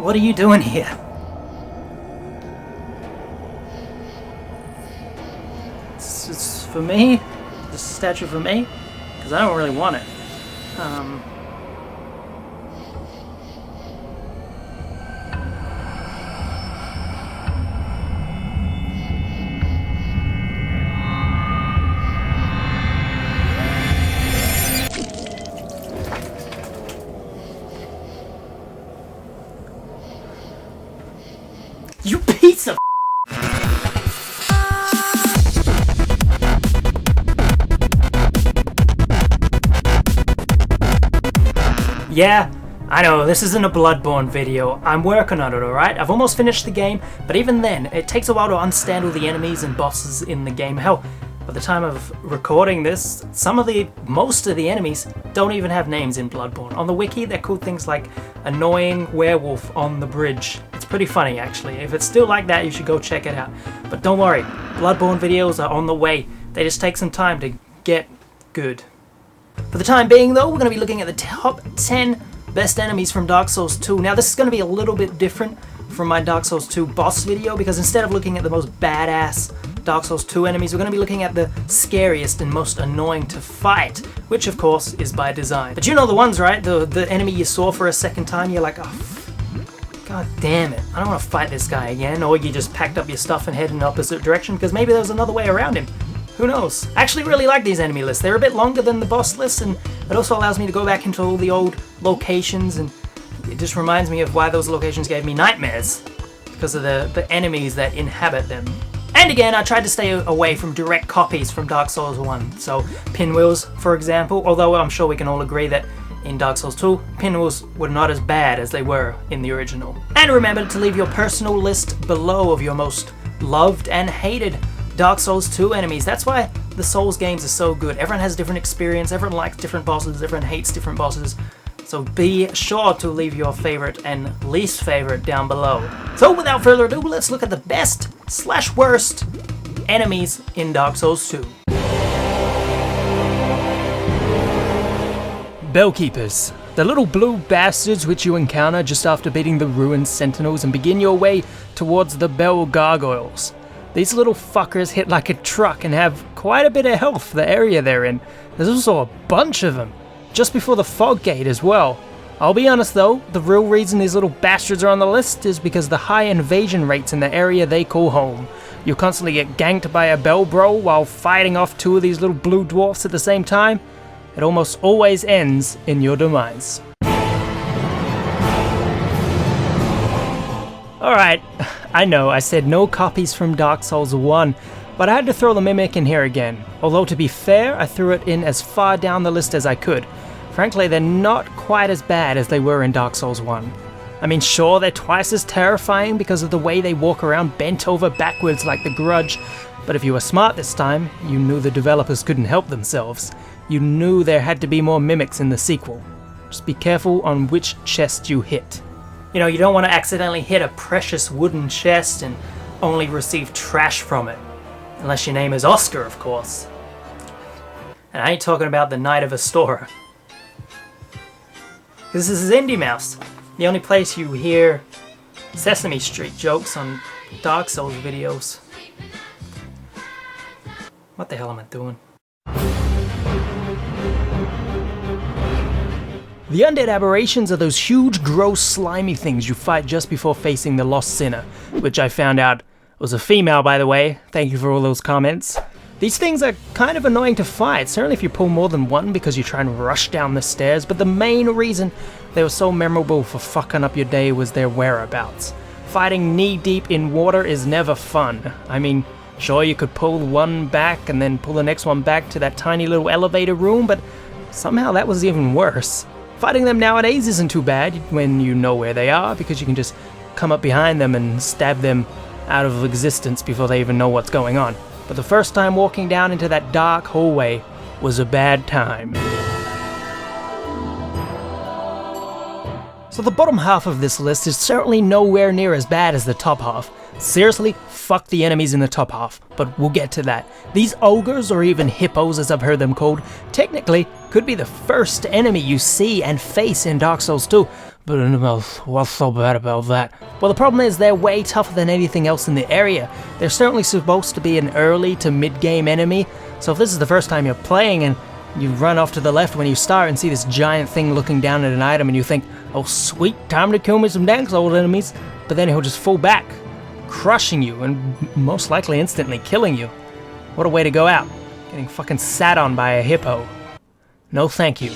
What are you doing here? It's for me? This statue for me? Because I don't really want it. You piece of Yeah, I know, this isn't a Bloodborne video. I'm working on it, alright? I've almost finished the game, but even then, it takes a while to understand all the enemies and bosses in the game. Hell, by the time of recording this, most of the enemies don't even have names in Bloodborne. On the wiki, they're called things like Annoying Werewolf on the Bridge. It's pretty funny, actually. If it's still like that, you should go check it out. But don't worry, Bloodborne videos are on the way. They just take some time to get good. For the time being, though, we're going to be looking at the top 10 best enemies from Dark Souls 2. Now, this is going to be a little bit different from my Dark Souls 2 boss video, because instead of looking at the most badass Dark Souls 2 enemies, we're going to be looking at the scariest and most annoying to fight, which of course is by design. But you know the ones, right? The enemy you saw for a second time, you're like, oh, god damn it, I don't want to fight this guy again. Or you just packed up your stuff and headed in the opposite direction because maybe there was another way around him. Who knows? I actually really like these enemy lists. They're a bit longer than the boss lists, and it also allows me to go back into all the old locations, and it just reminds me of why those locations gave me nightmares, because of the enemies that inhabit them. And again, I tried to stay away from direct copies from Dark Souls 1. So, pinwheels, for example, although I'm sure we can all agree that in Dark Souls 2, pinwheels were not as bad as they were in the original. And remember to leave your personal list below of your most loved and hated Dark Souls 2 enemies. That's why the Souls games are so good. Everyone has a different experience, everyone likes different bosses, everyone hates different bosses. So be sure to leave your favorite and least favorite down below. So without further ado, let's look at the best/worst enemies in Dark Souls 2. Bellkeepers. The little blue bastards which you encounter just after beating the ruined sentinels and begin your way towards the bell gargoyles. These little fuckers hit like a truck and have quite a bit of health for the area they're in. There's also a bunch of them, just before the fog gate as well. I'll be honest though, the real reason these little bastards are on the list is because the high invasion rates in the area they call home. You constantly get ganked by a bell bro while fighting off two of these little blue dwarfs at the same time. It almost always ends in your demise. Alright, I know I said no copies from Dark Souls 1, but I had to throw the Mimic in here again. Although to be fair, I threw it in as far down the list as I could. Frankly, they're not quite as bad as they were in Dark Souls 1. I mean, sure, they're twice as terrifying because of the way they walk around bent over backwards like the Grudge, but if you were smart this time, you knew the developers couldn't help themselves. You knew there had to be more Mimics in the sequel. Just be careful on which chest you hit. You know, you don't want to accidentally hit a precious wooden chest and only receive trash from it. Unless your name is Oscar, of course. And I ain't talking about the Knight of Astora. This is Indeimaus, the only place you hear Sesame Street jokes on Dark Souls videos. What the hell am I doing? The undead aberrations are those huge, gross, slimy things you fight just before facing the Lost Sinner, which I found out was a female, by the way. Thank you for all those comments. These things are kind of annoying to fight, certainly if you pull more than one because you try and rush down the stairs, but the main reason they were so memorable for fucking up your day was their whereabouts. Fighting knee-deep in water is never fun. I mean, sure, you could pull one back and then pull the next one back to that tiny little elevator room, but somehow that was even worse. Fighting them nowadays isn't too bad when you know where they are, because you can just come up behind them and stab them out of existence before they even know what's going on. But the first time walking down into that dark hallway was a bad time. So the bottom half of this list is certainly nowhere near as bad as the top half. Seriously, fuck the enemies in the top half, but we'll get to that. These ogres, or even hippos as I've heard them called, technically could be the first enemy you see and face in Dark Souls 2, But Indeimaus, what's so bad about that? Well, the problem is they're way tougher than anything else in the area. They're certainly supposed to be an early to mid-game enemy, so if this is the first time you're playing and you run off to the left when you start and see this giant thing looking down at an item and you think, oh sweet, time to kill me some Dark Souls enemies, but then he'll just fall back, crushing you and most likely instantly killing you. What a way to go out, getting fucking sat on by a hippo. No thank you.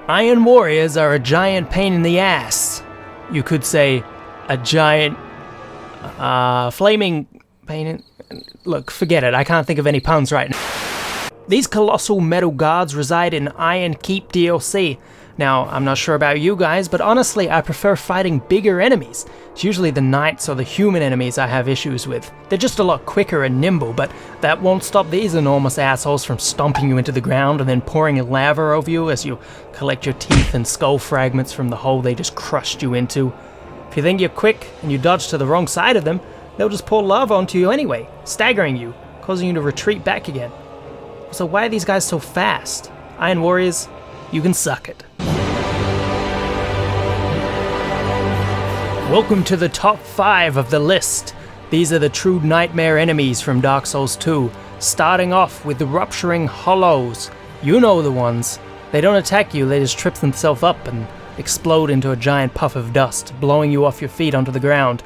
Iron warriors are a giant pain in the ass. You could say a giant flaming pain in... Look, forget it, I can't think of any puns right now. These colossal metal guards reside in Iron Keep DLC. Now, I'm not sure about you guys, but honestly, I prefer fighting bigger enemies. It's usually the knights or the human enemies I have issues with. They're just a lot quicker and nimble, but that won't stop these enormous assholes from stomping you into the ground and then pouring lava over you as you collect your teeth and skull fragments from the hole they just crushed you into. If you think you're quick and you dodge to the wrong side of them, they'll just pour lava onto you anyway, staggering you, causing you to retreat back again. So why are these guys so fast? Iron warriors, you can suck it. Welcome to the top 5 of the list. These are the true nightmare enemies from Dark Souls 2, starting off with the Rupturing Hollows. You know the ones. They don't attack you, they just trip themselves up and explode into a giant puff of dust, blowing you off your feet onto the ground.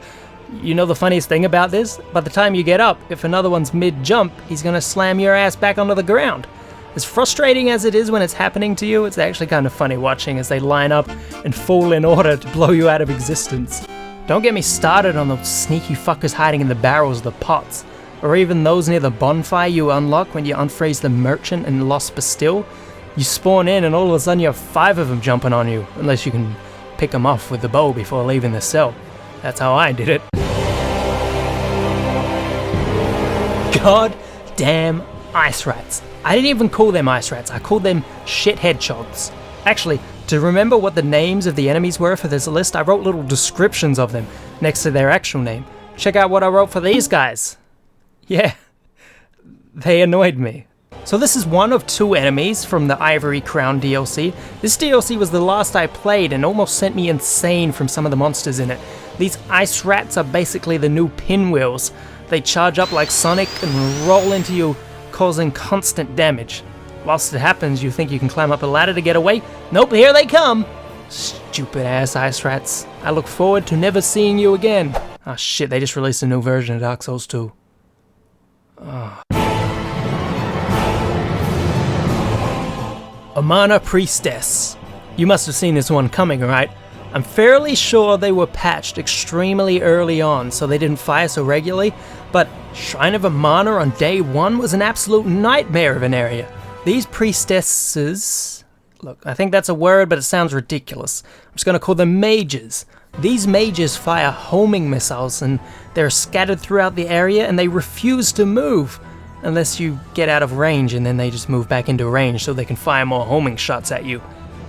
You know the funniest thing about this? By the time you get up, if another one's mid-jump, he's gonna slam your ass back onto the ground. As frustrating as it is when it's happening to you, it's actually kind of funny watching as they line up and fall in order to blow you out of existence. Don't get me started on those sneaky fuckers hiding in the barrels of the pots, or even those near the bonfire you unlock when you unfreeze the merchant in Lost Bastille. You spawn in and all of a sudden you have 5 of them jumping on you, unless you can pick them off with the bow before leaving the cell. That's how I did it. God damn ice rats. I didn't even call them ice rats, I called them shit hedgehogs. Actually, to remember what the names of the enemies were for this list, I wrote little descriptions of them next to their actual name. Check out what I wrote for these guys. Yeah, they annoyed me. So this is one of 2 enemies from the Ivory Crown DLC. This DLC was the last I played and almost sent me insane from some of the monsters in it. These ice rats are basically the new pinwheels. They charge up like Sonic and roll into you, causing constant damage. Whilst it happens, you think you can climb up a ladder to get away. Nope, here they come! Stupid ass ice rats. I look forward to never seeing you again. Oh shit, they just released a new version of Dark Souls 2. Oh. Amana Priestess. You must have seen this one coming, right? I'm fairly sure they were patched extremely early on, so they didn't fire so regularly, but Shrine of Amana on day 1 was an absolute nightmare of an area. These priestesses... Look, I think that's a word, but it sounds ridiculous. I'm just gonna call them mages. These mages fire homing missiles, and they're scattered throughout the area, and they refuse to move. Unless you get out of range, and then they just move back into range so they can fire more homing shots at you.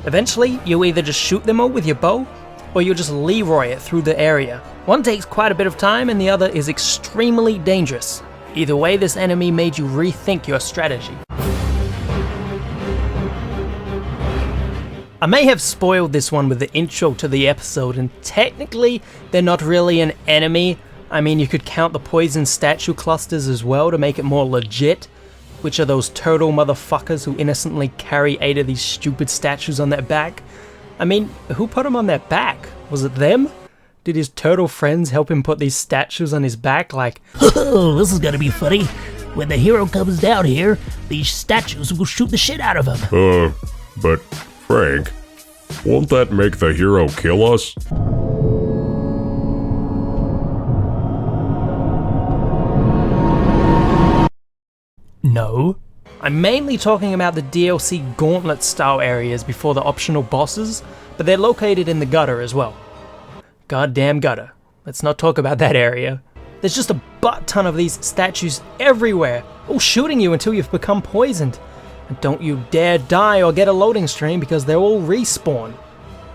Eventually, you either just shoot them all with your bow, or you just Leroy it through the area. One takes quite a bit of time, and the other is extremely dangerous. Either way, this enemy made you rethink your strategy. I may have spoiled this one with the intro to the episode, and technically, they're not really an enemy. I mean, you could count the poison statue clusters as well to make it more legit, which are those turtle motherfuckers who innocently carry 8 of these stupid statues on their back. I mean, who put them on their back? Was it them? Did his turtle friends help him put these statues on his back like, oh, this is gonna be funny. When the hero comes down here, these statues will shoot the shit out of him. But Frank, won't that make the hero kill us? No. I'm mainly talking about the DLC gauntlet style areas before the optional bosses, but they're located in the gutter as well. Goddamn gutter. Let's not talk about that area. There's just a butt ton of these statues everywhere, all shooting you until you've become poisoned. And don't you dare die or get a loading screen because they'll all respawn.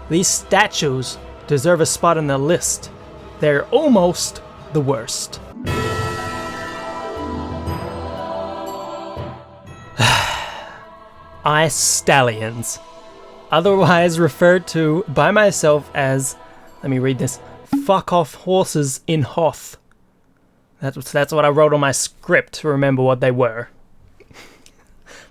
These statues deserve a spot in the list. They're almost the worst. Ice Stallions. otherwise referred to by myself as, let me read this, fuck off horses in Hoth. That's what I wrote on my script to remember what they were.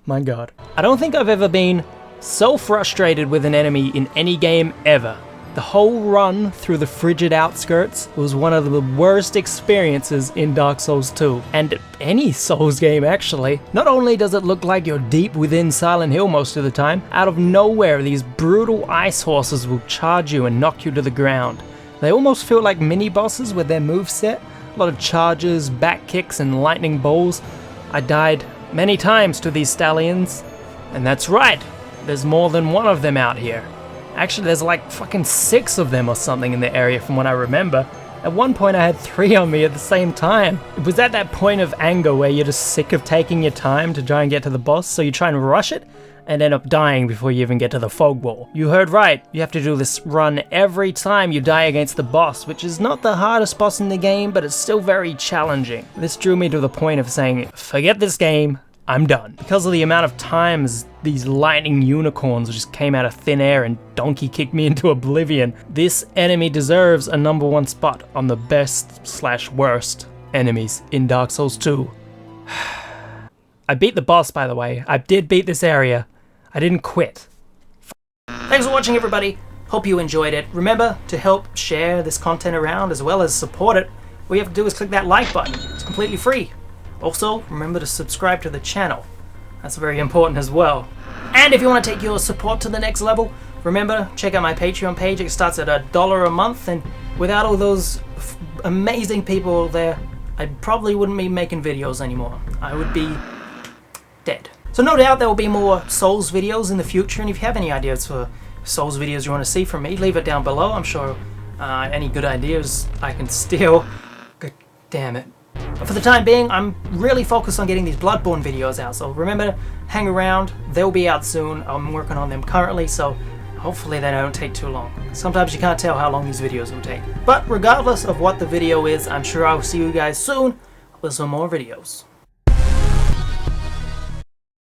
My god. I don't think I've ever been so frustrated with an enemy in any game ever. The whole run through the frigid outskirts was one of the worst experiences in Dark Souls 2, and any Souls game actually. Not only does it look like you're deep within Silent Hill most of the time, out of nowhere these brutal ice horses will charge you and knock you to the ground. They almost feel like mini-bosses with their moveset, a lot of charges, back kicks and lightning bolts. I died many times to these stallions, and that's right, there's more than one of them out here. Actually, there's like fucking 6 of them or something in the area from what I remember. At one point I had 3 on me at the same time. It was at that point of anger where you're just sick of taking your time to try and get to the boss, so you try and rush it and end up dying before you even get to the fog wall. You heard right, you have to do this run every time you die against the boss, which is not the hardest boss in the game, but it's still very challenging. This drew me to the point of saying, forget this game, I'm done. Because of the amount of times these lightning unicorns just came out of thin air and donkey kicked me into oblivion, this enemy deserves a #1 spot on the best/worst enemies in Dark Souls 2. I beat the boss, by the way. I did beat this area. I didn't quit. Thanks for watching, everybody. Hope you enjoyed it. Remember to help share this content around as well as support it. All you have to do is click that like button. It's completely free. Also, remember to subscribe to the channel. That's very important as well. And if you want to take your support to the next level, remember, check out my Patreon page. It starts at $1 a month, and without all those amazing people there, I probably wouldn't be making videos anymore. I would be dead. So no doubt there will be more Souls videos in the future, and if you have any ideas for Souls videos you want to see from me, leave it down below. I'm sure any good ideas I can steal. God damn it. But for the time being, I'm really focused on getting these Bloodborne videos out, so remember to hang around. They'll be out soon. I'm working on them currently, so hopefully they don't take too long. Sometimes you can't tell how long these videos will take. But regardless of what the video is, I'm sure I'll see you guys soon with some more videos.